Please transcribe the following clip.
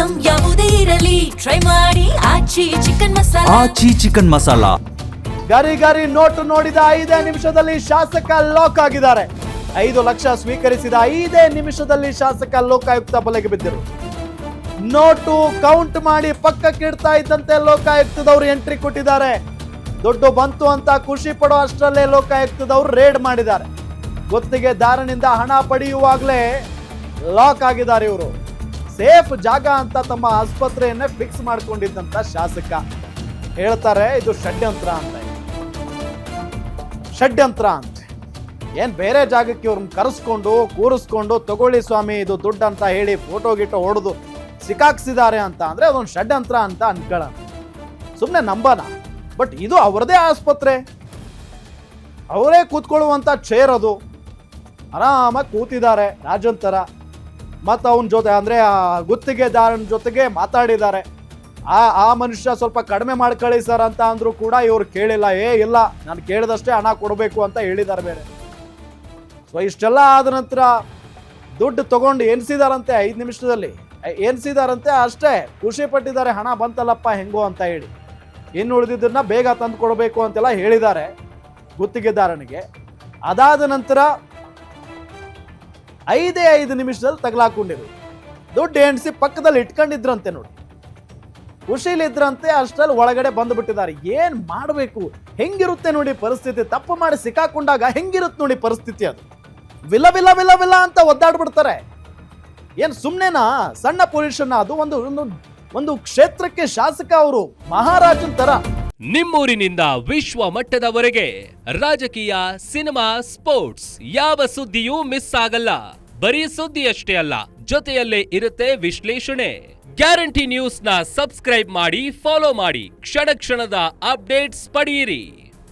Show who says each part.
Speaker 1: Item ಯಾವುದೇ ಇರಲಿ try ಮಾಡಿ ಆಚಿ ಚಿಕನ್ ಮಸಾಲಾ.
Speaker 2: ಆಚಿ ಚಿಕನ್ ಮಸಾಲಾ.
Speaker 3: ಗರಿ ಗರಿ ನೋಟು ನೋಡಿದ 5 ನಿಮಿಷದಲ್ಲಿ ಶಾಸಕ ಲಾಕ್ ಆಗಿದ್ದಾರೆ. 5 ಲಕ್ಷ ಸ್ವೀಕರಿಸಿದ 5 ನಿಮಿಷದಲ್ಲಿ ಶಾಸಕ ಲೋಕಾಯುಕ್ತ ಬಲೆಗೆ ಬಿದ್ದರು. ನೋಟು ಕೌಂಟ್ ಮಾಡಿ ಪಕ್ಕಕ್ಕಿಡ್ತಾ ಇದ್ದಂತೆ ಲೋಕಾಯುಕ್ತದವರು ಎಂಟ್ರಿ ಕೊಟ್ಟಿದ್ದಾರೆ. ದುಡ್ಡು ಬಂತು ಅಂತ ಖುಷಿ ಪಡೋ ಅಷ್ಟರಲ್ಲೇ ಲೋಕಾಯುಕ್ತದವರು ರೇಡ್ ಮಾಡಿದ್ದಾರೆ. ಗುತ್ತಿಗೆದಾರನಿಂದ ಹಣ ಪಡೆಯುವಾಗಲೇ ಲಾಕ್ ಆಗಿದ್ದಾರೆ ಇವರು. ಸೇಫ್ ಜಾಗ ಅಂತ ತಮ್ಮ ಆಸ್ಪತ್ರೆಯನ್ನೇ ಫಿಕ್ಸ್ ಮಾಡ್ಕೊಂಡಿದ್ದಂತ ಶಾಸಕ ಹೇಳ್ತಾರೆ ಇದು ಷಡ್ಯಂತ್ರ ಅಂತ. ಷಡ್ಯಂತ್ರ ಅಂತ ಏನ್ ಬೇರೆ ಜಾಗಕ್ಕೆ ಇವ್ರನ್ನ ಕರೆಸ್ಕೊಂಡು ಕೂರಿಸ್ಕೊಂಡು ತಗೊಳ್ಳಿ ಸ್ವಾಮಿ ಇದು ದುಡ್ಡು ಅಂತ ಹೇಳಿ ಫೋಟೋ ಗಿಟೋ ಹೊಡೆದು ಸಿಕ್ಕಾಕ್ಸಿದ್ದಾರೆ ಅಂತ ಅಂದ್ರೆ ಅದೊಂದು ಷಡ್ಯಂತ್ರ ಅಂತ ಅನ್ಕೊಳ್ಳೋಣ, ಸುಮ್ಮನೆ ನಂಬನ. ಬಟ್ ಇದು ಅವರದೇ ಆಸ್ಪತ್ರೆ, ಅವರೇ ಕೂತ್ಕೊಳ್ಳುವಂತ ಚೇರ್, ಅದು ಆರಾಮಾಗಿ ಕೂತಿದ್ದಾರೆ ರಾಜನ್ ತರ. ಮತ್ತು ಅವನ ಜೊತೆ ಅಂದ್ರೆ ಆ ಗುತ್ತಿಗೆದಾರನ ಜೊತೆಗೆ ಮಾತಾಡಿದ್ದಾರೆ. ಆ ಮನುಷ್ಯ ಸ್ವಲ್ಪ ಕಡಿಮೆ ಮಾಡ್ಕೊಳ್ಳಿ ಸರ್ ಅಂತ ಅಂದ್ರು ಕೂಡ ಇವ್ರು ಕೇಳಿಲ್ಲ. ಇಲ್ಲ ನಾನು ಕೇಳಿದಷ್ಟೇ ಹಣ ಕೊಡಬೇಕು ಅಂತ ಹೇಳಿದ್ದಾರೆ ಬೇರೆ. ಸೊ ಇಷ್ಟೆಲ್ಲ ಆದ ನಂತರ ದುಡ್ಡು ತಗೊಂಡು ಎನ್ಸಿದಾರಂತೆ 5 ನಿಮಿಷದಲ್ಲಿ ಎನ್ಸಿದಾರಂತೆ. ಅಷ್ಟೇ ಖುಷಿ ಪಟ್ಟಿದ್ದಾರೆ, ಹಣ ಬಂತಲ್ಲಪ್ಪ ಹೆಂಗೋ ಅಂತ ಹೇಳಿ. ಇನ್ನು ಉಳಿದಿದ್ದನ್ನ ಬೇಗ ತಂದು ಕೊಡಬೇಕು ಅಂತೆಲ್ಲ ಹೇಳಿದ್ದಾರೆ ಗುತ್ತಿಗೆದಾರನಿಗೆ. ಅದಾದ ನಂತರ 5 ನಿಮಿಷದಲ್ಲಿ ತಗಲಾಕೊಂಡಿರು. ದುಡ್ಡು ಎಣಿಸಿ ಪಕ್ಕದಲ್ಲಿ ಇಟ್ಕೊಂಡಿದ್ರಂತೆ ನೋಡಿ, ಖುಷಿಲಿದ್ರಂತೆ. ಅಷ್ಟರಲ್ಲಿ ಒಳಗಡೆ ಬಂದುಬಿಟ್ಟಿದ್ದಾರೆ. ಏನ್ ಮಾಡಬೇಕು, ಹೆಂಗಿರುತ್ತೆ ನೋಡಿ ಪರಿಸ್ಥಿತಿ. ತಪ್ಪು ಮಾಡಿ ಸಿಕ್ಕಾಕೊಂಡಾಗ ಹೆಂಗಿರುತ್ತೆ ನೋಡಿ ಪರಿಸ್ಥಿತಿ. ಅದು ವಿಲ ವಿಲ ವಿಲ ವಿಲ ಅಂತ ಒದ್ದಾಡ್ಬಿಡ್ತಾರೆ. ಏನ್ ಸುಮ್ನೆನಾ? ಸಣ್ಣ ಪೊಸಿಷನ್ ಅದು. ಒಂದು ಕ್ಷೇತ್ರಕ್ಕೆ ಶಾಸಕ ಅವರು ಮಹಾರಾಜನ್ ತರ.
Speaker 4: ನಿಮ್ಮೂರಿನಿಂದ ವಿಶ್ವ ಮಟ್ಟದವರೆಗೆ ರಾಜಕೀಯ, ಸಿನಿಮಾ, ಸ್ಪೋರ್ಟ್ಸ್ ಯಾವ ಸುದ್ದಿಯೂ ಮಿಸ್ ಆಗಲ್ಲ. ಬರೀ ಸುದ್ದಿ ಅಷ್ಟೇ ಅಲ್ಲ, ಜೊತೆಯಲ್ಲೇ ಇರುತ್ತೆ ವಿಶ್ಲೇಷಣೆ. ಗ್ಯಾರಂಟಿ ನ್ಯೂಸ್ ನ ಸಬ್ಸ್ಕ್ರೈಬ್ ಮಾಡಿ, ಫಾಲೋ ಮಾಡಿ, ಕ್ಷಣ ಕ್ಷಣದ ಅಪ್ಡೇಟ್ಸ್ ಪಡೆಯಿರಿ.